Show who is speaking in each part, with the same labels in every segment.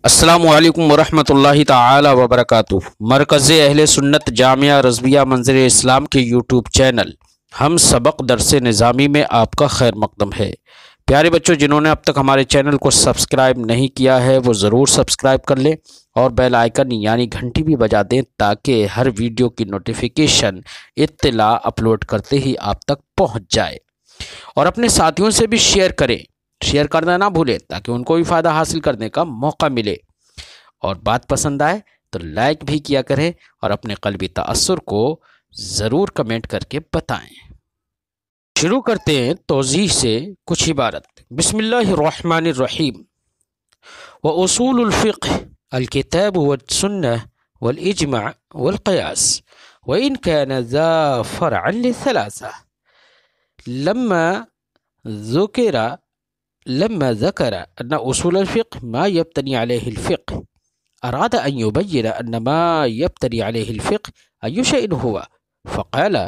Speaker 1: السلام علیکم ورحمۃ اللہ تعالی وبرکاتہ۔ مرکز اہل سنت جامعہ رضویہ منظر اسلام کے یوٹیوب چینل ہم سبق درس نظامی میں آپ کا خیر مقدم ہے۔ پیارے بچوں، جنہوں نے اب تک ہمارے چینل کو سبسکرائب نہیں کیا ہے وہ ضرور سبسکرائب کر لیں اور بیل آئیکن یعنی گھنٹی بھی بجا دیں تاکہ ہر ویڈیو کی نوٹیفیکیشن اطلاع اپلوڈ کرتے ہی آپ تک پہنچ جائے، اور اپنے ساتھیوں سے بھی شیئر کریں، شیئر کرنا نہ بھولیں تاکہ ان کو بھی فائدہ حاصل کرنے کا موقع ملے، اور بات پسند آئے تو لائک بھی کیا کریں اور اپنے قلبی تأثر کو ضرور کمنٹ کر کے بتائیں۔ شروع کرتے ہیں توضیح سے کچھ عبارت۔ بسم اللہ الرحمن الرحیم۔ وَأُصُولُ الْفِقْهِ الْكِتَابُ وَالسُّنَّةُ وَالْإِجْمَعُ وَالْقِيَاسُ وَإِنْ كَانَ ذَا فَرْعًا لِلثَّلَاثَةِ لما ذكر أن أصول الفقه ما يبتني عليه الفقه أراد أن يبين أن ما يبتني عليه الفقه أي شيء هو، فقال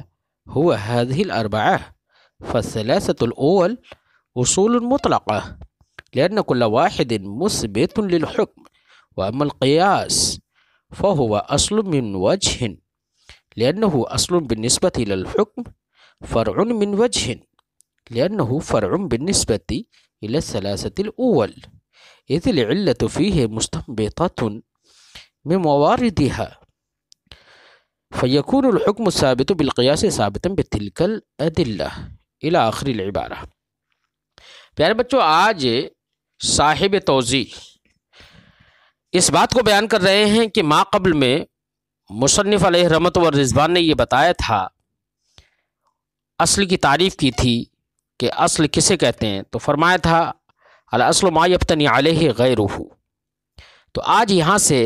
Speaker 1: هو هذه الأربعة. فالثلاثة الأول أصول مطلقة لأن كل واحد مثبت للحكم، وأما القياس فهو أصل من وجه لأنه أصل بالنسبة إلى الحكم، فرع من وجه لأنه فرع بالنسبة إلى الثلاثة الأول، إذ العلة فيه مستنبطة من مواردها، فيكون الحكم الثابت بالقياس ثابتا بتلك الأدلة إلى آخر العبارة۔ پیارے بچوں، آج صاحب توضیح اس بات کو بیان کر رہے ہیں کہ ما قبل میں مصنف علیہ رحمت و رضوان نے یہ بتایا تھا، اصل کی تعریف کی تھی کہ اصل کسے کہتے ہیں، تو فرمایا تھا الاصل ما یبتنی علیہ غیرہ۔ تو آج یہاں سے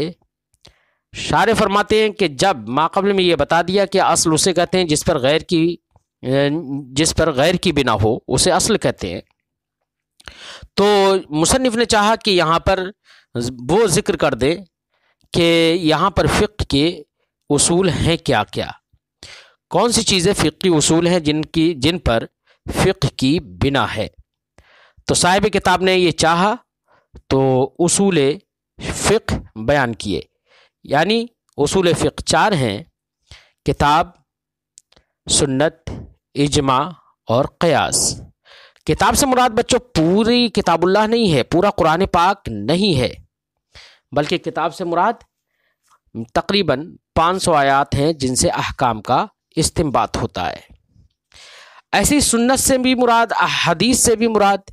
Speaker 1: شارح فرماتے ہیں کہ جب ما قبل میں یہ بتا دیا کہ اصل اسے کہتے ہیں جس پر غیر کی بنا ہو اسے اصل کہتے ہیں، تو مصنف نے چاہا کہ یہاں پر وہ ذکر کر دے کہ یہاں پر فقہ کے اصول ہیں کیا کیا، کون سی چیزیں فقہی اصول ہیں جن پر فقہ کی بنا ہے۔ تو صاحب کتاب نے یہ چاہا تو اصول فقہ بیان کیے، یعنی اصول فقہ چار ہیں: کتاب، سنت، اجماع اور قیاس۔ کتاب سے مراد بچوں پوری کتاب اللہ نہیں ہے، پورا قرآن پاک نہیں ہے، بلکہ کتاب سے مراد تقریباً 500 آیات ہیں جن سے احکام کا استنباط ہوتا ہے۔ ایسی سنت سے بھی مراد، احادیث سے بھی مراد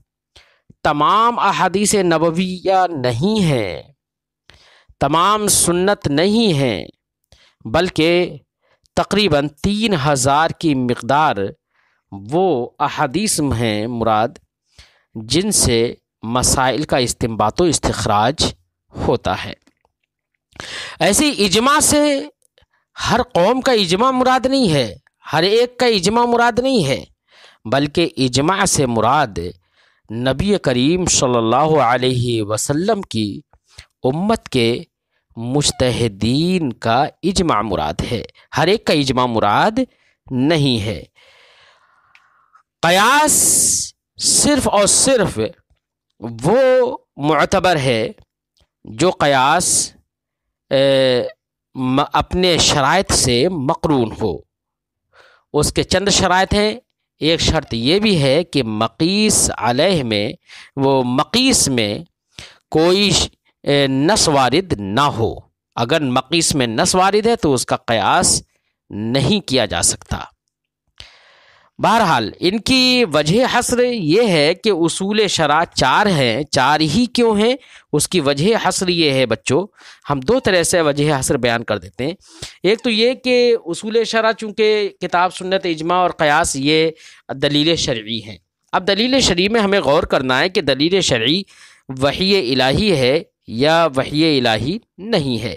Speaker 1: تمام احادیث نبویہ نہیں ہیں، تمام سنت نہیں ہیں، بلکہ تقریباً 3000 کی مقدار وہ احادیث ہیں مراد جن سے مسائل کا استنباط و استخراج ہوتا ہے۔ ایسی اجماع سے ہر قوم کا اجماع مراد نہیں ہے، ہر ایک کا اجماع مراد نہیں ہے، بلکہ اجماع سے مراد نبی کریم صلی اللہ علیہ وسلم کی امت کے مجتہدین کا اجماع مراد ہے، ہر ایک کا اجماع مراد نہیں ہے۔ قیاس صرف اور صرف وہ معتبر ہے جو قیاس اپنے شرائط سے مقرون ہو۔ اس کے چند شرائط ہیں، ایک شرط یہ بھی ہے کہ مقیس علیہ میں مقیس میں کوئی نص وارد نہ ہو، اگر مقیس میں نص وارد ہے تو اس کا قیاس نہیں کیا جا سکتا۔ بہرحال ان کی وجہ حصر یہ ہے کہ اصول شرع چار ہیں، چار ہی کیوں ہیں، اس کی وجہ حصر یہ ہے بچوں، ہم دو طرح سے وجہ حصر بیان کر دیتے ہیں۔ ایک تو یہ کہ اصول شرع چونکہ کتاب، سنت، اجماع اور قیاس یہ دلیل شرعی ہیں۔ اب دلیل شرعی میں ہمیں غور کرنا ہے کہ دلیل شرعی وحی الہی ہے یا وحی الہی نہیں ہے۔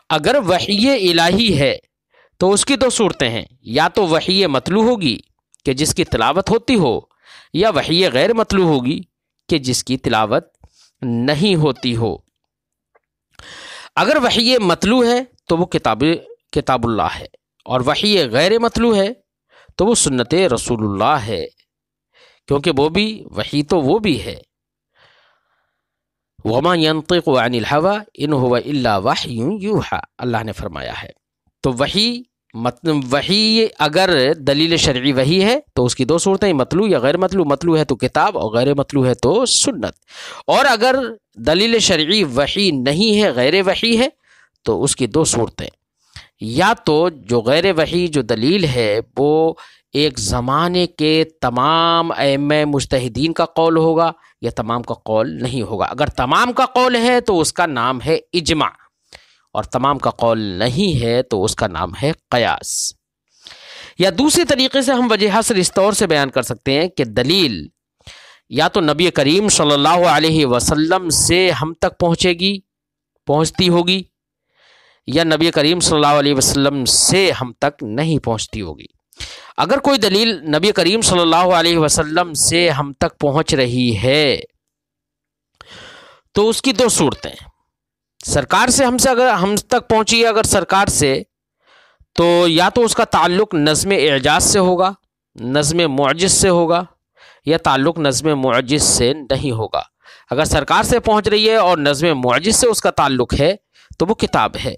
Speaker 1: اگر وحی الہی ہے تو اس کی دو صورتیں ہیں، یا تو وحی متلو ہوگی کہ جس کی تلاوت ہوتی ہو، یا وحی غیر متلو ہوگی کہ جس کی تلاوت نہیں ہوتی ہو۔ اگر وحی متلو ہے تو وہ کتاب اللہ ہے، اور وحی غیر متلو ہے تو وہ سنت رسول اللہ ہے، کیونکہ وہ بھی وحی تو وہ بھی ہے۔ وما ينطق عن الهوى ان هو الا وحی یوحی، اللہ نے فرمایا ہے۔ تو وحی اگر دلیل شرعی وحی ہے تو اس کی دو صورتیں، مطلوع یا غیر مطلوع، مطلوع ہے تو کتاب اور غیر مطلوع ہے تو سنت۔ اور اگر دلیل شرعی وحی نہیں ہے، غیر وحی ہے، تو اس کی دو صورتیں، یا تو جو غیر وحی جو دلیل ہے وہ ایک زمانے کے تمام ائمہ مجتہدین کا قول ہوگا یا تمام کا قول نہیں ہوگا۔ اگر تمام کا قول ہے تو اس کا نام ہے اجماع، اور تمام کا قول نہیں ہے تو اس کا نام ہے قیاس۔ یا دوسری طریقے سے ہم وجہ حصر اس طور سے بیان کر سکتے ہیں کہ دلیل یا تو نبی کریم صلی اللہ علیہ وسلم سے ہم تک پہنچتی ہوگی، یا نبی کریم صلی اللہ علیہ وسلم سے ہم تک نہیں پہنچتی ہوگی۔ اگر کوئی دلیل نبی کریم صلی اللہ علیہ وسلم سے ہم تک پہنچ رہی ہے تو اس کی دو صورتیں، سرکار سے اگر ہم تک پہنچی ہے، اگر سرکار سے، تو یا تو اس کا تعلق نظم اعجاز سے ہوگا، نظم معجز سے ہوگا، یا تعلق نظم معجز سے نہیں ہوگا۔ اگر سرکار سے پہنچ رہی ہے اور نظم معجز سے اس کا تعلق ہے تو وہ کتاب ہے،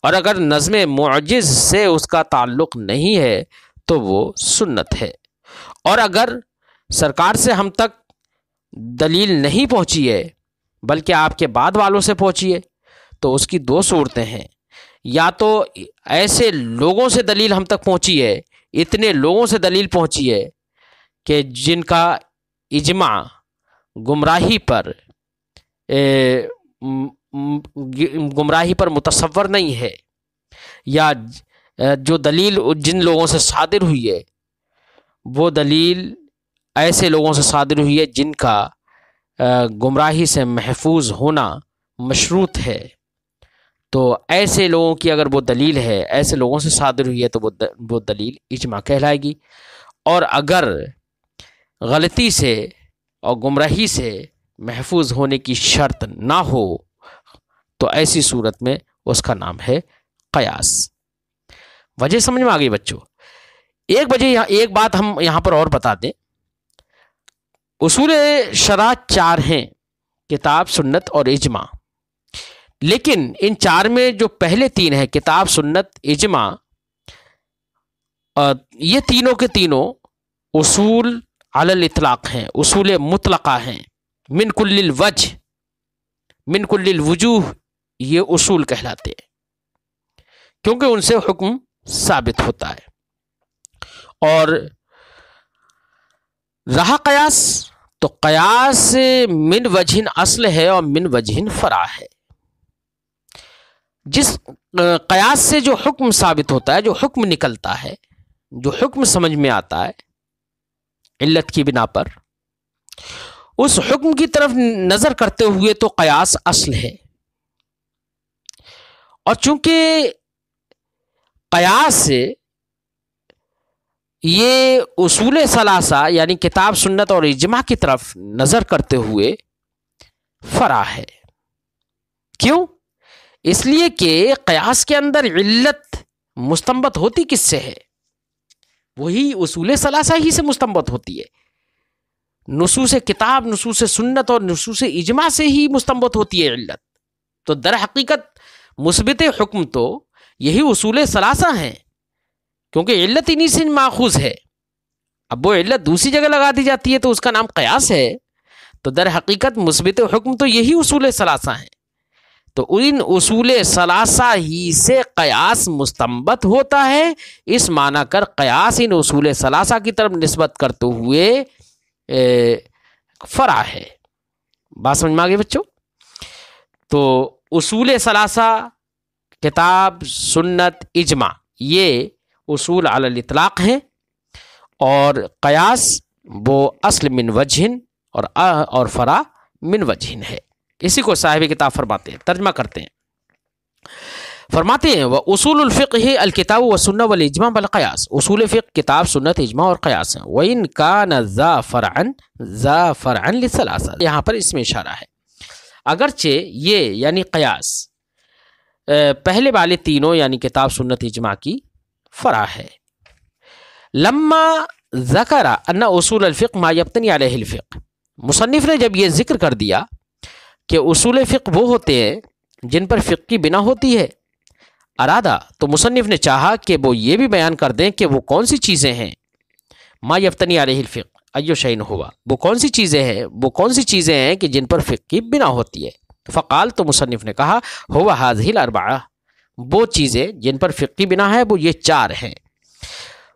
Speaker 1: اور اگر نظم معجز سے اس کا تعلق نہیں ہے تو وہ سنت ہے۔ اور اگر سرکار سے ہم تک دلیل نہیں پہنچی ہے بلکہ آپ کے بعد والوں سے پہنچی ہے تو اس کی دو صورتیں ہیں، یا تو ایسے لوگوں سے دلیل ہم تک پہنچی ہے، اتنے لوگوں سے دلیل پہنچی ہے کہ جن کا اجماع گمراہی پر متصور نہیں ہے، یا جو دلیل جن لوگوں سے صادر ہوئی ہے وہ دلیل ایسے لوگوں سے صادر ہوئی ہے جن کا گمراہی سے محفوظ ہونا مشروط ہے، تو ایسے لوگوں کی اگر وہ دلیل ہے، ایسے لوگوں سے صادر ہوئی ہے تو وہ دلیل اجماع کہلائے گی۔ اور اگر غلطی سے اور گمراہی سے محفوظ ہونے کی شرط نہ ہو تو ایسی صورت میں اس کا نام ہے قیاس۔ وجہ سمجھ میں آ گئی بچوں؟ ایک بات ہم یہاں پر اور بتا دیں، اصول شرع 4 ہیں، کتاب، سنت اور اجماع، لیکن ان 4 میں جو پہلے 3 ہیں، کتاب، سنت، اجماع، یہ تینوں کے تینوں اصول علی الاطلاق ہیں، اصول مطلقہ ہیں، من کل الوجوہ یہ اصول کہلاتے ہیں، کیونکہ ان سے حکم ثابت ہوتا ہے۔ اور رہا قیاس، تو قیاس من وجہ اصل ہے اور من وجہ فرع ہے۔ جس قیاس سے جو حکم ثابت ہوتا ہے، جو حکم نکلتا ہے، جو حکم سمجھ میں آتا ہے علت کی بنا پر، اس حکم کی طرف نظر کرتے ہوئے تو قیاس اصل ہے۔ اور چونکہ قیاس سے یہ اصول ثلاثہ یعنی کتاب، سنت اور اجماع کی طرف نظر کرتے ہوئے فرع ہے۔ کیوں؟ اس لیے کہ قیاس کے اندر علت مستنبط ہوتی کس سے ہے؟ وہی اصول ثلاثہ ہی سے مستنبط ہوتی ہے۔ نصوص کتاب، نصوص سنت اور نصوص اجماع سے ہی مستنبط ہوتی ہے علت۔ تو در حقیقت مثبت حکم تو یہی اصول ثلاثہ ہیں، کیونکہ علت انہی سے ماخوذ ہے۔ اب وہ علت دوسری جگہ لگا دی جاتی ہے تو اس کا نام قیاس ہے، تو در حقیقت مثبت حکم تو یہی اصول ثلاثہ ہیں۔ تو ان اصول ثلاثہ ہی سے قیاس مستنبط ہوتا ہے، اس معنی کر قیاس ان اصول ثلاثہ کی طرف نسبت کرتے ہوئے فرع ہے۔ بات سمجھ میں آ گئی بچوں؟ تو اصول ثلاثہ کتاب، سنت، اجماع یہ اصول علی الاطلاق ہیں، اور قیاس وہ اصل من وجہ اور فرع من وجہ ہے۔ اسی کو صاحب کتاب فرماتے ہیں، ترجمہ کرتے ہیں، فرماتے ہیں وَأُصُولُ الْفِقْهِ الْكِتَابُ وَالسُّنَّةُ وَالْإِجْمَاعُ وَالْقِيَاسُ۔ اصول فقہ کتاب، سنت، اجماع اور قیاس ہیں۔ وَإِنْ كَانَ ذَا فَرْعًا لِلثَّلَاثَةِ، یہاں پر اس میں اشارہ ہے، اگرچہ یہ یعنی قیاس پہلے والے تینوں یعنی کتاب، سنت، اجماع کی فرع ہے۔ لما ذکر ان اصول الفقہ ما یبتنی علیہ الفقہ، مصنف نے جب یہ ذکر کر دیا کہ اصول فقہ وہ ہوتے ہیں جن پر فقہ کی بنا ہوتی ہے۔ ارادہ تو مصنف نے چاہا کہ وہ یہ بھی بیان کر دیں کہ وہ کون سی چیزیں ہیں، ما یفتنی علیہ الفقہ ایو شیء ہوا، وہ کون سی چیزیں ہیں کہ جن پر فقہ کی بنا ہوتی ہے۔ فقال تو مصنف نے کہا ہوا ھذہ الاربعہ، وہ چیزیں جن پر فقہ کی بنا ہے وہ یہ 4 ہیں۔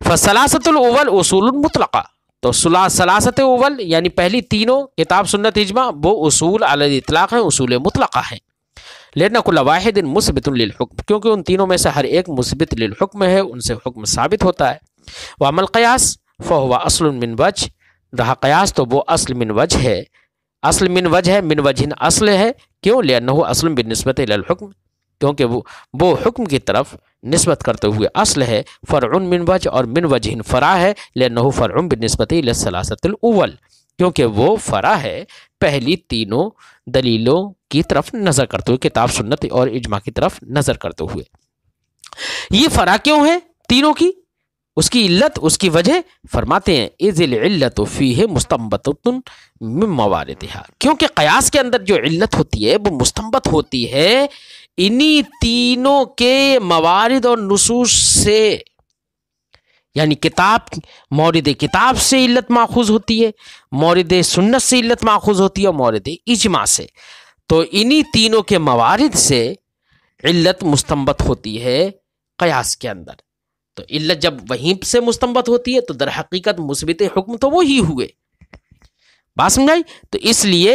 Speaker 1: فالثلاثۃ الاول اصول مطلقہ، تو ثلاثت اول یعنی پہلی تینوں کتاب سنت اجماع وہ اصول علی الاطلاق ہیں، اصول مطلقہ ہیں۔ لأن كل واحد مثبت للحکم، کیونکہ ان تینوں میں سے ہر ایک مثبت للحکم ہے، ان سے حکم ثابت ہوتا ہے۔ وأما القیاس فهو اصل من وجہ، رہا قیاس تو وہ اصل من وجہ ہے، اصل من وجہ ہے، من وجہ اصل ہے، کیوں؟ لأنه اصل بالنسبت الى الحکم، کیونکہ وہ حکم کی طرف نسبت کرتے ہوئے اصل ہے۔ فرع من وجہ، اور من وجہ فرع ہے، لأنه فرع بالنسبت الى الثلاثة الاول، کیونکہ وہ فرع ہے پہلی تینوں دلیلوں کی طرف نظر کرتے ہوئے، کتاب سنت اور اجماع کی طرف نظر کرتے ہوئے۔ یہ فرع کیوں ہے تینوں کی؟ اس کی علت، اس کی وجہ فرماتے ہیں اذ العلت فیہ مستنبطۃ من مواردہا، کیونکہ قیاس کے اندر جو علت ہوتی ہے وہ مستنبط ہوتی ہے انہی تینوں کے موارد اور نصوص سے، یعنی مورد کتاب سے علت ماخوذ ہوتی ہے، مورد سنت سے علت ماخوذ ہوتی ہے، اور مورد اجماع سے۔ تو انہی تینوں کے موارد سے علت مستنبط ہوتی ہے قیاس کے اندر۔ تو علت جب وہیں سے مستنبط ہوتی ہے تو در حقیقت مثبت حکم تو وہی ہوئے، بات سمجھائی؟ تو اس لیے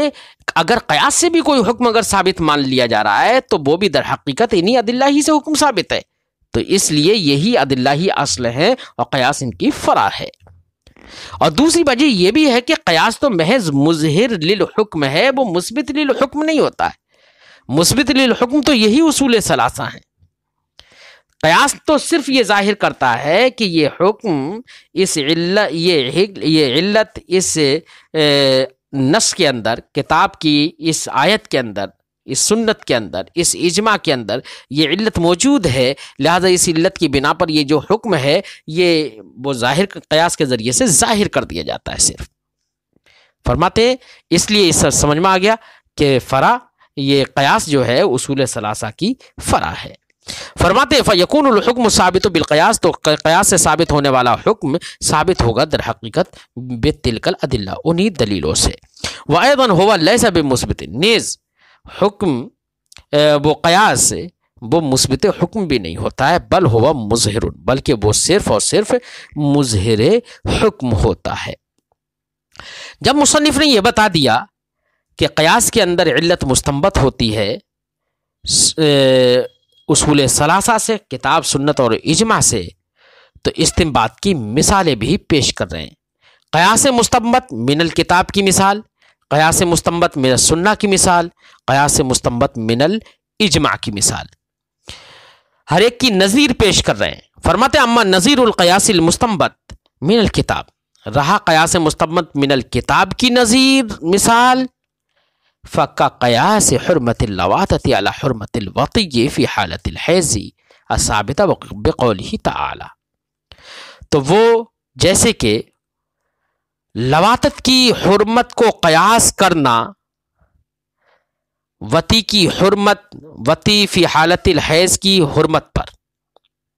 Speaker 1: اگر قیاس سے بھی کوئی حکم اگر ثابت مان لیا جا رہا ہے تو وہ بھی در حقیقت انہی ادلہ ہی سے حکم ثابت ہے، تو اس لیے یہی ادلہ ہی اصل ہے اور قیاس ان کی فرع ہے۔ اور دوسری وجہ یہ بھی ہے کہ قیاس تو محض مظہر للحکم ہے، وہ مثبت للحکم نہیں ہوتا ہے۔ مثبت للحکم تو یہی اصول ثلاثہ ہیں، قیاس تو صرف یہ ظاہر کرتا ہے کہ یہ حکم یہ علت اس نص کے اندر، کتاب کی اس آیت کے اندر، اس سنت کے اندر، اس اجماع کے اندر یہ علت موجود ہے، لہذا اس علت کی بنا پر یہ جو حکم ہے یہ وہ ظاہر قیاس کے ذریعے سے ظاہر کر دیا جاتا ہے صرف۔ فرماتے ہیں اس لیے اس سے سمجھ میں آ گیا کہ فرع، یہ قیاس جو ہے اصول ثلاثہ کی فرع ہے۔ فرماتے ہیں فیکون الحکم ثابت بالقیاس، تو قیاس سے ثابت ہونے والا حکم ثابت ہوگا در حقیقت بتلک الادلہ، انہی دلیلوں سے۔ وایضا هو لیس بمثبت، نیز حکم وہ قیاس وہ مثبت حکم بھی نہیں ہوتا ہے، بل ہوا مظہر، بلکہ وہ صرف اور صرف مظہر حکم ہوتا ہے۔ جب مصنف نے یہ بتا دیا کہ قیاس کے اندر علت مستنبط ہوتی ہے اصول ثلاثہ سے، کتاب سنت اور اجماع سے، تو استنباط کی مثالیں بھی پیش کر رہے ہیں۔ قیاس مستنبط من الکتاب کی مثال، قیاس مستنبط من السنہ کی مثال، قیاس مستنبط من الاجماع کی مثال، ہر ایک کی نظیر پیش کر رہے ہیں۔ فرماتے ہیں اما نظیر القیاس المستنبط من الکتاب، رہا قیاس مستنبط من الکتاب کی نظیر مثال، فَكَ قیاس حرمت اللواطۃ علی حرمت الوطی فی حالت الحیض الثابتہ بقولہ تعالی، تو وہ جیسے کہ لواطت کی حرمت کو قیاس کرنا وطی کی حرمت، وطی فی حالت الحیض کی حرمت پر،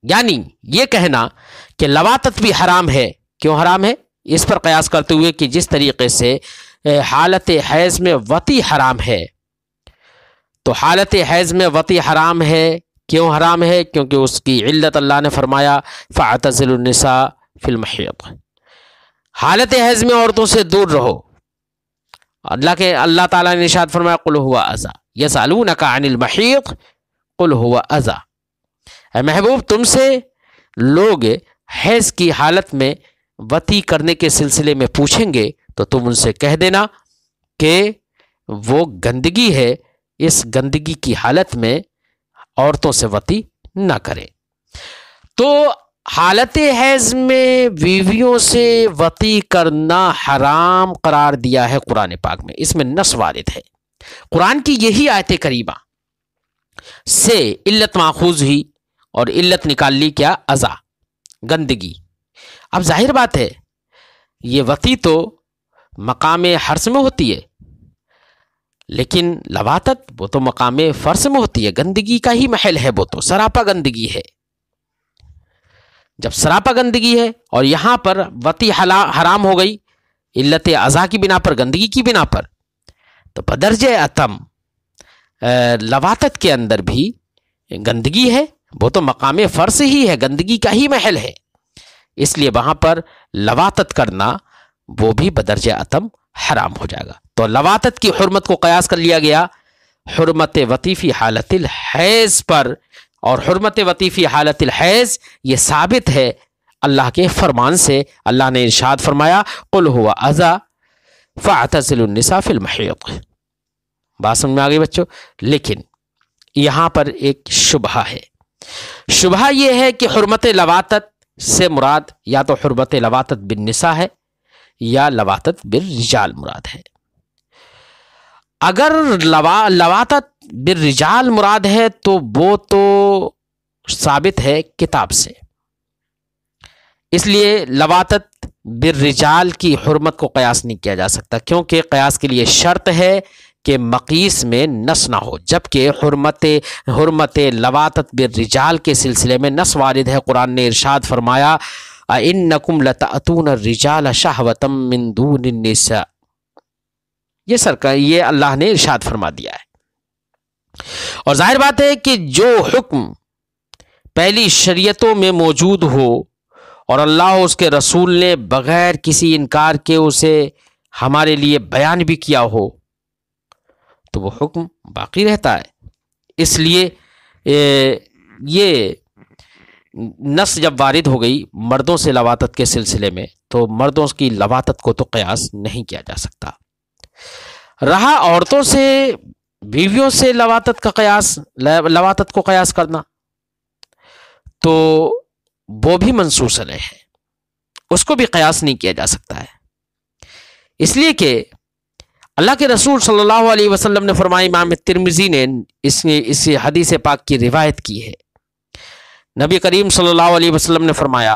Speaker 1: یعنی یہ کہنا کہ لواطت بھی حرام ہے، کیوں حرام ہے؟ اس پر قیاس کرتے ہوئے کہ جس طریقے سے حالت حیض میں وطی حرام ہے، تو حالت حیض میں وطی حرام ہے، کیوں حرام ہے؟ کیونکہ اس کی علت اللہ نے فرمایا فاعتزلوا النساء فی المحیض، حالت حیض میں عورتوں سے دور رہو۔ اللہ تعالیٰ نے ارشاد فرمایا قل هو اذی یسألونک عن المحیض قل هو اذی، اے محبوب تم سے لوگ حیض کی حالت میں وطی کرنے کے سلسلے میں پوچھیں گے تو تم ان سے کہہ دینا کہ وہ گندگی ہے، اس گندگی کی حالت میں عورتوں سے وطی نہ کرے۔ تو حالت حیض میں بیویوں سے وطی کرنا حرام قرار دیا ہے قرآن پاک میں، اس میں نص وارد ہے۔ قرآن کی یہی آیت کریمہ سے علت ماخوذ ہوئی اور علت نکال لی کیا؟ اذی، گندگی۔ اب ظاہر بات ہے یہ وطی تو مقام حرص میں ہوتی ہے، لیکن لواطت وہ تو مقام فرض میں ہوتی ہے، گندگی کا ہی محل ہے، وہ تو سراپا گندگی ہے۔ جب سراپا گندگی ہے اور یہاں پر وطی حرام ہو گئی علت ازا کی بنا پر، گندگی کی بنا پر، تو بدرجہ اتم لواطت کے اندر بھی گندگی ہے، وہ تو مقام فرض ہی ہے، گندگی کا ہی محل ہے، اس لیے وہاں پر لواطت کرنا وہ بھی بدرجہ اتم حرام ہو جائے گا۔ تو لواطت کی حرمت کو قیاس کر لیا گیا حرمت وطی فی حالت الحیض پر، اور حرمت وطی فی حالت الحیض یہ ثابت ہے اللہ کے فرمان سے۔ اللہ نے ارشاد فرمایا قل هو اذی فاعتزلوا النساء فی المحیض۔ بات سمجھ میں آ گئی بچوں؟ لیکن یہاں پر ایک شبہہ ہے، شبہہ یہ ہے کہ حرمت لواطت سے مراد یا تو حرمت لواطت بالنساء ہے یا لواطت بالرجال مراد ہے۔ اگر لواطت بالرجال مراد ہے تو وہ تو ثابت ہے کتاب سے، اس لیے لواطت بالرجال کی حرمت کو قیاس نہیں کیا جا سکتا، کیونکہ قیاس کے لیے شرط ہے کہ مقیس میں نص نہ ہو، جبکہ حرمت لواطت بالرجال کے سلسلے میں نص وارد ہے۔ قرآن نے ارشاد فرمایا اِنَّكُمْ لَتَأْتُونَ الرِّجَالَ شَهْوَةً مِّن دُونِ النِّسَاءِ، یہ اللہ نے ارشاد فرما دیا ہے۔ اور ظاہر بات ہے کہ جو حکم پہلی شریعتوں میں موجود ہو اور اللہ اور اس کے رسول نے بغیر کسی انکار کے اسے ہمارے لیے بیان بھی کیا ہو تو وہ حکم باقی رہتا ہے۔ اس لیے یہ نص جب وارد ہو گئی مردوں سے لواطت کے سلسلے میں تو مردوں کی لواطت کو تو قیاس نہیں کیا جا سکتا۔ رہا عورتوں سے، بیویوں سے لواطت کو قیاس کرنا تو وہ بھی منصوص علیہ ہے، اس کو بھی قیاس نہیں کیا جا سکتا ہے، اس لیے کہ اللہ کے رسول صلی اللہ علیہ وسلم نے فرمایا، امام ترمذی نے اس حدیث پاک کی روایت کی ہے، نبی کریم صلی اللہ علیہ وسلم نے فرمایا،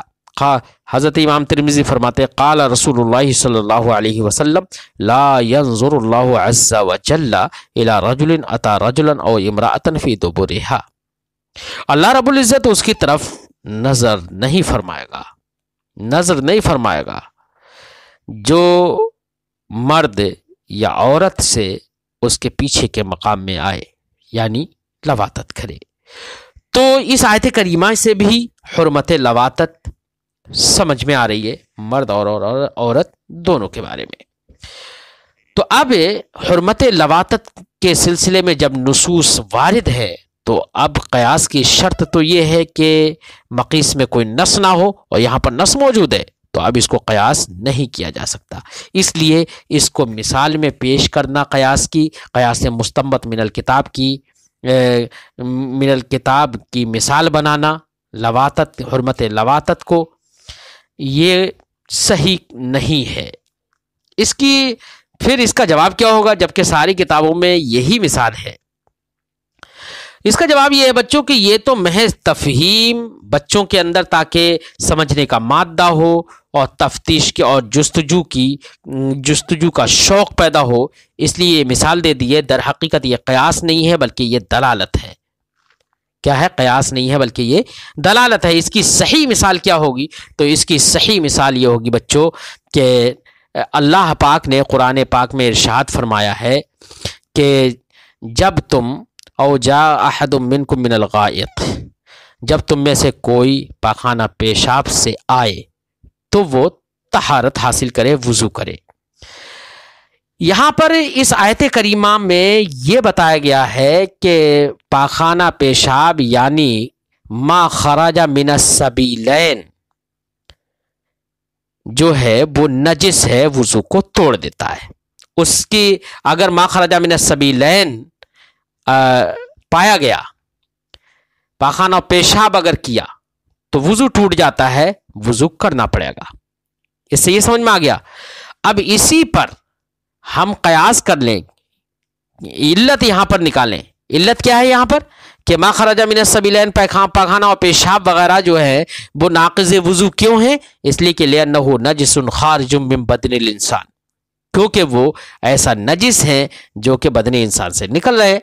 Speaker 1: حضرت امام ترمذی فرماتے قال رسول اللہ صلی اللہ علیہ وسلم لا ينظر اللہ عز وجل الى رجل اتى رجلا او امرأة فی دبرها، اللہ رب العزت اس کی طرف نظر نہیں فرمائے گا جو مرد یا عورت سے اس کے پیچھے کے مقام میں آئے، یعنی لواطت کرے۔ تو اس آیت کریمہ سے بھی حرمت لواطت سمجھ میں آ رہی ہے، مرد اور عورت دونوں کے بارے میں۔ تو اب حرمت لواطت کے سلسلے میں جب نصوص وارد ہے تو اب قیاس کی شرط تو یہ ہے کہ مقیس میں کوئی نص نہ ہو، اور یہاں پر نص موجود ہے تو اب اس کو قیاس نہیں کیا جا سکتا، اس لیے اس کو مثال میں پیش کرنا قیاس مستنبط من الکتاب کی مثال بنانا لواطت، حرمت لواطت کو، یہ صحیح نہیں ہے۔ پھر اس کا جواب کیا ہوگا جبکہ ساری کتابوں میں یہی مثال ہے؟ اس کا جواب یہ ہے بچوں کہ یہ تو محض تفہیم بچوں کے اندر تاکہ سمجھنے کا مادہ ہو اور تفتیش کے اور جستجو کا شوق پیدا ہو، اس لیے یہ مثال دے دی ہے۔ در حقیقت یہ قیاس نہیں ہے بلکہ یہ دلالت ہے۔ کیا ہے؟ قیاس نہیں ہے بلکہ یہ دلالت ہے۔ اس کی صحیح مثال کیا ہوگی؟ تو اس کی صحیح مثال یہ ہوگی بچوں کہ اللہ پاک نے قرآن پاک میں ارشاد فرمایا ہے کہ جب تم او جاء احد منکم من الغائط، جب تم میں سے کوئی پاخانہ پیشاب سے آئے تو وہ طہارت حاصل کرے، وضو کرے۔ یہاں پر اس آیت کریمہ میں یہ بتایا گیا ہے کہ پاخانہ پیشاب یعنی ما خرج من السبیلین جو ہے وہ نجس ہے، وضو کو توڑ دیتا ہے۔ اس کی اگر ما خرج من السبیلین پایا گیا، پاخانہ پیشاب اگر کیا تو وضو ٹوٹ جاتا ہے، وضو کرنا پڑے گا۔ اس سے یہ سمجھ میں آ گیا۔ اب اسی پر ہم قیاس کر لیں، علت یہاں پر نکالیں۔ علت کیا ہے یہاں پر؟ کہ ما خرج من السبیلین، پاخانہ اور پیشاب وغیرہ جو ہے وہ ناقض وضو کیوں ہیں؟ اس لیے کہ لأنہ نجس خارج من بدن الانسان، کیونکہ وہ ایسا نجس ہے جو کہ بدن انسان سے نکل رہے.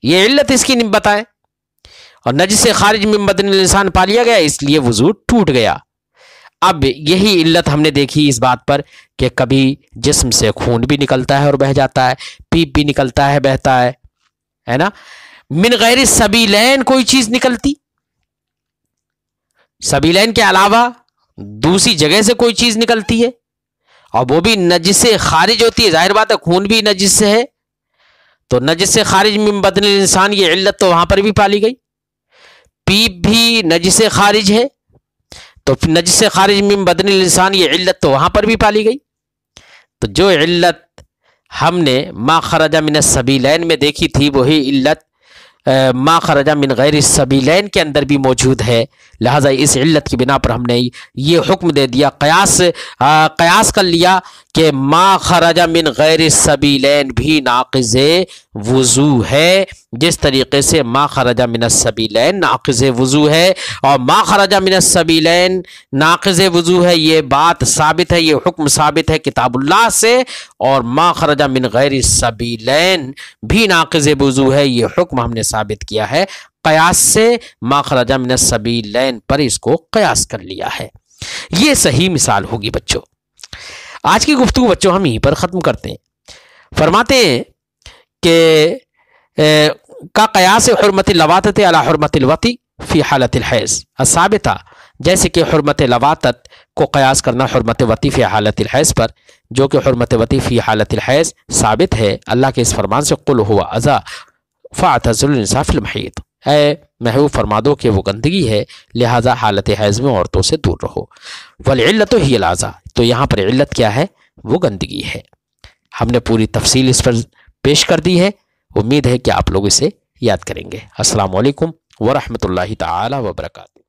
Speaker 1: یہ علت اس کی بتائیں. اور نجس سے خارج من بدن انسان پا لیا گیا اس لیے وضو ٹوٹ گیا. اب یہی علت ہم نے دیکھی اس بات پر کہ کبھی جسم سے خون بھی نکلتا ہے اور بہہ جاتا ہے, پیپ بھی نکلتا ہے بہتا ہے نا. من غیر سبیلین کوئی چیز نکلتی, سبیلین کے علاوہ دوسری جگہ سے کوئی چیز نکلتی ہے اور وہ بھی نجس سے خارج ہوتی ہے. ظاہر بات ہے خون بھی نجس سے ہے, تو نجس سے خارج من بدن انسان یہ علت تو وہاں پر بھی پالی گئی. پیپ بھی نجس سے خارج ہے تو نجس سے خارج من بدن انسان یہ علت تو وہاں پر بھی پالی گئی. تو جو علت ہم نے ما خرج من السبیلین میں دیکھی تھی وہی علت ما خرج من غیر السبیلین کے اندر بھی موجود ہے. لہذا اس علت کی بنا پر ہم نے یہ حکم دے دیا, قیاس کر لیا کہ ما خرج من غیر السبیلین بھی ناقض وضو ہے, جس طریقے سے ما خرج من السبیلین ناقض وضو ہے. اور ما خرج من السبیلین ناقض وضو ہے, یہ بات ثابت ہے, یہ حکم ثابت ہے کتاب اللہ سے. اور ما خرج من غیر السبیلین بھی ناقض وضو ہے, یہ حکم ہم نے ثابت کیا ہے قیاس سے. ما خرج من السبیلین پر اس کو قیاس کر لیا ہے. یہ صحیح مثال ہوگی بچوں. آج کی گفتگو بچوں ہم یہیں پر ختم کرتے ہیں. فرماتے ہیں کہ کا قیاس حرمت اللواطت علی حرمت الوطی فی حالت الحیض الثابتہ, جیسے کہ حرمت لواطت کو قیاس کرنا حرمت وطی فی حالت الحیض پر, جو کہ حرمت وطی فی حالت الحیض ثابت ہے اللہ کے اس فرمان سے قل هو اذی فاعتزلوا النساء فی المحیض, اے محبوب فرما دو کہ وہ گندگی ہے لہذا حالت حیض میں عورتوں سے دور رہو. والعلت ہی الاذی, تو یہاں پر علت کیا ہے, وہ گندگی ہے. ہم نے پوری تفصیل اس پر پیش کر دی ہے, امید ہے کہ آپ لوگ اسے یاد کریں گے. السلام علیکم ورحمۃ اللہ تعالی وبرکاتہ.